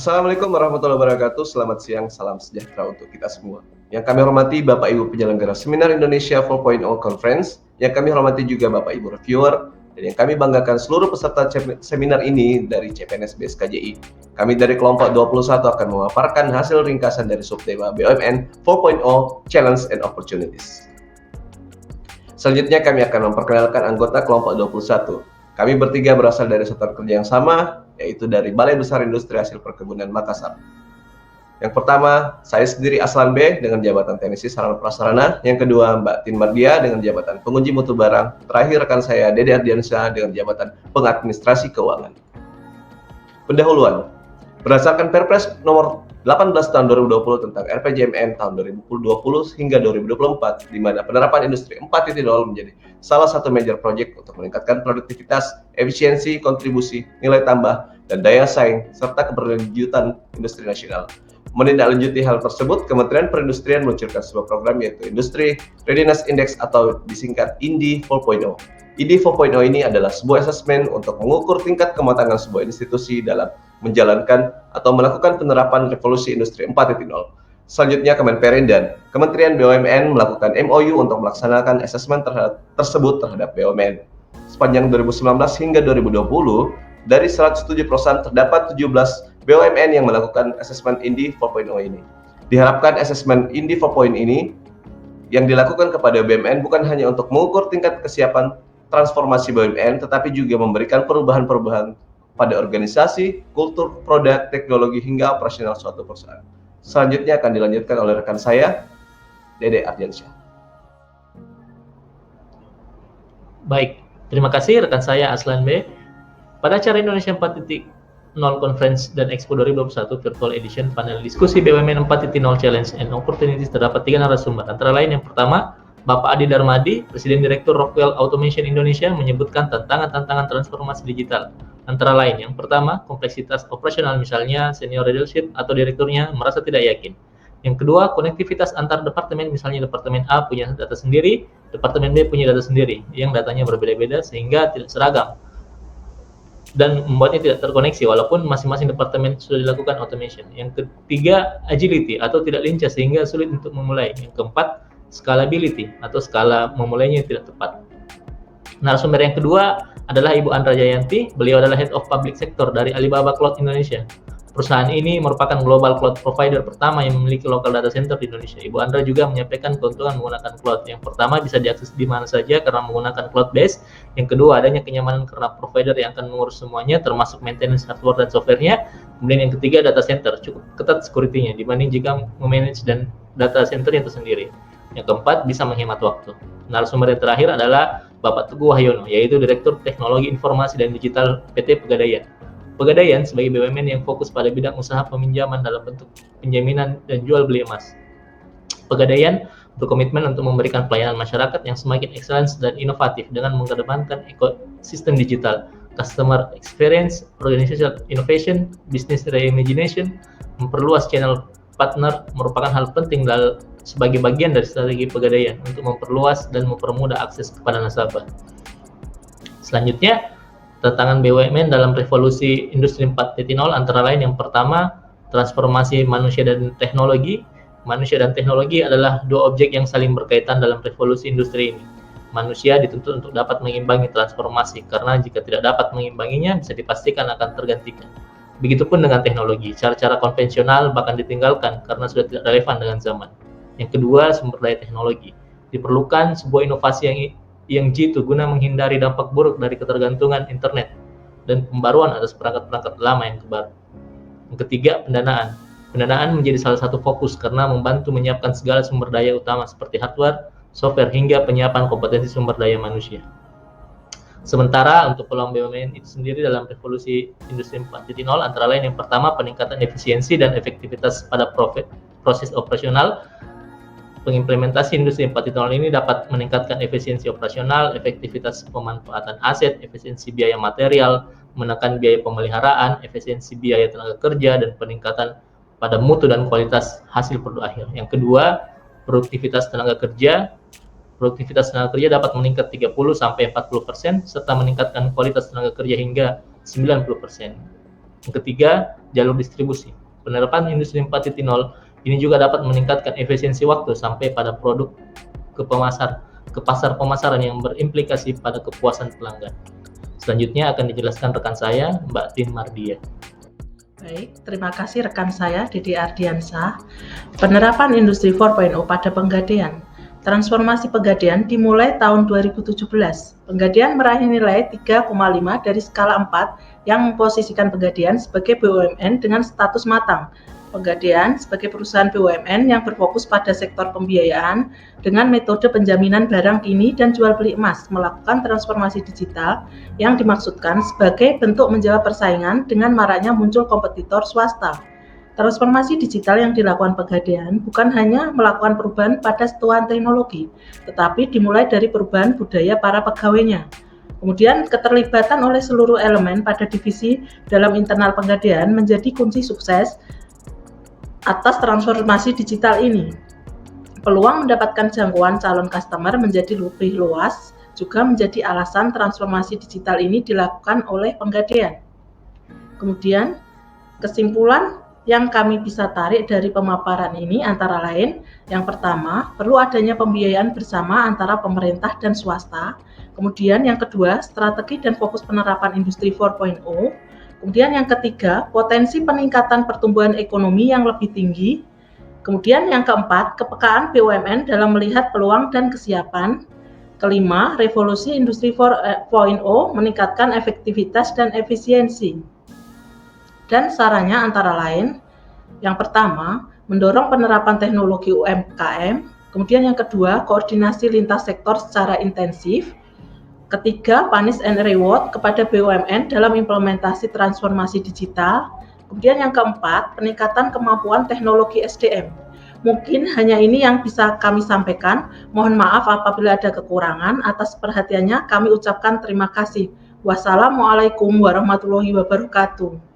Assalamualaikum warahmatullahi wabarakatuh. Selamat siang, salam sejahtera untuk kita semua. Yang kami hormati Bapak Ibu penyelenggara Seminar Indonesia 4.0 Conference, yang kami hormati juga Bapak Ibu reviewer, dan yang kami banggakan seluruh peserta seminar ini dari CPNS BSKJI. Kami dari kelompok 21 akan memaparkan hasil ringkasan dari subtema BUMN 4.0 Challenge and Opportunities. Selanjutnya kami akan memperkenalkan anggota kelompok 21. Kami bertiga berasal dari satuan kerja yang sama, yaitu dari Balai Besar Industri Hasil Perkebunan Makassar. Yang pertama, saya sendiri Aslan B dengan jabatan Teknisi Sarana Prasarana. Yang kedua, Mbak Tin Mardia dengan jabatan Penguji Mutu Barang. Terakhir, rekan saya Dede Ardiansyah dengan jabatan Pengadministrasi Keuangan. Pendahuluan. Berdasarkan Perpres nomor 18 tahun 2020 tentang RPJMN tahun 2020 hingga 2024, di mana penerapan industri 4.0 menjadi salah satu major project untuk meningkatkan produktivitas, efisiensi, kontribusi, nilai tambah, dan daya saing, serta keberlanjutan industri nasional. Menindaklanjuti hal tersebut, Kementerian Perindustrian meluncurkan sebuah program yaitu Industri Readiness Index atau disingkat INDI 4.0. INDI 4.0 ini adalah sebuah asesmen untuk mengukur tingkat kematangan sebuah institusi dalam menjalankan atau melakukan penerapan revolusi industri 4.0. Selanjutnya Kemenperin dan Kementerian BUMN melakukan MOU untuk melaksanakan asesmen tersebut terhadap BUMN. Sepanjang 2019 hingga 2020, dari 107 perusahaan terdapat 17 BUMN yang melakukan asesmen INDI 4.0 ini. Diharapkan asesmen INDI 4.0 ini yang dilakukan kepada BUMN bukan hanya untuk mengukur tingkat kesiapan transformasi BUMN, tetapi juga memberikan perubahan-perubahan pada organisasi, kultur, produk, teknologi, hingga operasional suatu perusahaan. Selanjutnya akan dilanjutkan oleh rekan saya, Dede Ardiansyah. Baik, terima kasih rekan saya Aslan B. Pada acara Indonesia 4.0 Conference dan Expo 2021 Virtual Edition panel diskusi BUMN 4.0 Challenge and Opportunities terdapat 3 narasumber. Antara lain yang pertama, Bapak Adi Darmadi, Presiden Direktur Rockwell Automation Indonesia, menyebutkan tantangan-tantangan transformasi digital. Antara lain, yang pertama, kompleksitas operasional, misalnya senior leadership atau direkturnya merasa tidak yakin. Yang kedua, konektivitas antar departemen, misalnya departemen A punya data sendiri, departemen B punya data sendiri, yang datanya berbeda-beda sehingga tidak seragam dan membuatnya tidak terkoneksi walaupun masing-masing departemen sudah dilakukan automation. Yang ketiga, agility atau tidak lincah sehingga sulit untuk memulai. Yang keempat, scalability atau skala memulainya tidak tepat. Narasumber yang kedua adalah Ibu Andra Jayanti. Beliau adalah Head of Public Sector dari Alibaba Cloud Indonesia. Perusahaan ini merupakan global cloud provider pertama yang memiliki local data center di Indonesia. Ibu Andra juga menyampaikan keuntungan menggunakan cloud. Yang pertama, bisa diakses di mana saja karena menggunakan cloud base. Yang kedua, adanya kenyamanan karena provider yang akan mengurus semuanya, termasuk maintenance hardware dan software-nya. Kemudian yang ketiga, data center. Cukup ketat security-nya dibanding jika memanage dan data center-nya tersendiri. Yang keempat, bisa menghemat waktu. Narasumber yang terakhir adalah Bapak Teguh Wahyono, yaitu Direktur Teknologi Informasi dan Digital PT Pegadaian. Pegadaian sebagai BUMN yang fokus pada bidang usaha peminjaman dalam bentuk penjaminan dan jual beli emas. Pegadaian berkomitmen untuk memberikan pelayanan masyarakat yang semakin excellence dan inovatif dengan mengedepankan ekosistem digital, customer experience, organizational innovation, business reimagination. Memperluas channel partner merupakan hal penting sebagai bagian dari strategi Pegadaian untuk memperluas dan mempermudah akses kepada nasabah. Selanjutnya, tantangan BUMN dalam revolusi industri 4.0 antara lain yang pertama, transformasi manusia dan teknologi. Manusia dan teknologi adalah dua objek yang saling berkaitan dalam revolusi industri ini. Manusia dituntut untuk dapat mengimbangi transformasi, karena jika tidak dapat mengimbanginya, bisa dipastikan akan tergantikan. Begitupun dengan teknologi, cara-cara konvensional bahkan ditinggalkan karena sudah tidak relevan dengan zaman. Yang kedua, sumber daya teknologi. Diperlukan sebuah inovasi yang jitu guna menghindari dampak buruk dari ketergantungan internet dan pembaruan atas perangkat-perangkat lama yang kebaru. Yang ketiga, pendanaan. Pendanaan menjadi salah satu fokus karena membantu menyiapkan segala sumber daya utama seperti hardware, software, hingga penyiapan kompetensi sumber daya manusia. Sementara untuk peluang BUMN itu sendiri dalam revolusi industri 4.0 antara lain yang pertama, peningkatan efisiensi dan efektivitas pada proses operasional. Pengimplementasi industri 4.0 ini dapat meningkatkan efisiensi operasional, efektivitas pemanfaatan aset, efisiensi biaya material, menekan biaya pemeliharaan, efisiensi biaya tenaga kerja, dan peningkatan pada mutu dan kualitas hasil produk akhir. Yang kedua, produktivitas tenaga kerja. Produktivitas tenaga kerja dapat meningkat 30-40% serta meningkatkan kualitas tenaga kerja hingga 90%. Yang ketiga, jalur distribusi. Penerapan industri 4.0 ini juga dapat meningkatkan efisiensi waktu sampai pada produk ke pasar pemasaran yang berimplikasi pada kepuasan pelanggan. Selanjutnya akan dijelaskan rekan saya, Mbak Tin Mardia. Baik, terima kasih rekan saya, Dede Ardiansah. Penerapan Industri 4.0 pada penggadaian. Transformasi pegadaian dimulai tahun 2017. Penggadaian meraih nilai 3,5 dari skala 4 yang memposisikan Pegadaian sebagai BUMN dengan status matang. Pegadaian sebagai perusahaan BUMN yang berfokus pada sektor pembiayaan dengan metode penjaminan barang kini dan jual beli emas, melakukan transformasi digital yang dimaksudkan sebagai bentuk menjawab persaingan dengan maraknya muncul kompetitor swasta. Transformasi digital yang dilakukan Pegadaian bukan hanya melakukan perubahan pada sentuhan teknologi, tetapi dimulai dari perubahan budaya para pegawainya. Kemudian keterlibatan oleh seluruh elemen pada divisi dalam internal Pegadaian menjadi kunci sukses atas transformasi digital ini. Peluang mendapatkan jangkauan calon customer menjadi lebih luas, juga menjadi alasan transformasi digital ini dilakukan oleh Pegadaian. Kemudian, kesimpulan yang kami bisa tarik dari pemaparan ini antara lain, yang pertama, perlu adanya pembiayaan bersama antara pemerintah dan swasta. Kemudian yang kedua, strategi dan fokus penerapan industri 4.0. Kemudian yang ketiga, potensi peningkatan pertumbuhan ekonomi yang lebih tinggi. Kemudian yang keempat, kepekaan BUMN dalam melihat peluang dan kesiapan. Kelima, revolusi industri 4.0 meningkatkan efektivitas dan efisiensi. Dan sarannya antara lain, yang pertama, mendorong penerapan teknologi UMKM. Kemudian yang kedua, koordinasi lintas sektor secara intensif. Ketiga, punish and reward kepada BUMN dalam implementasi transformasi digital. Kemudian yang keempat, peningkatan kemampuan teknologi SDM. Mungkin hanya ini yang bisa kami sampaikan. Mohon maaf apabila ada kekurangan. Atas perhatiannya kami ucapkan terima kasih. Wassalamualaikum warahmatullahi wabarakatuh.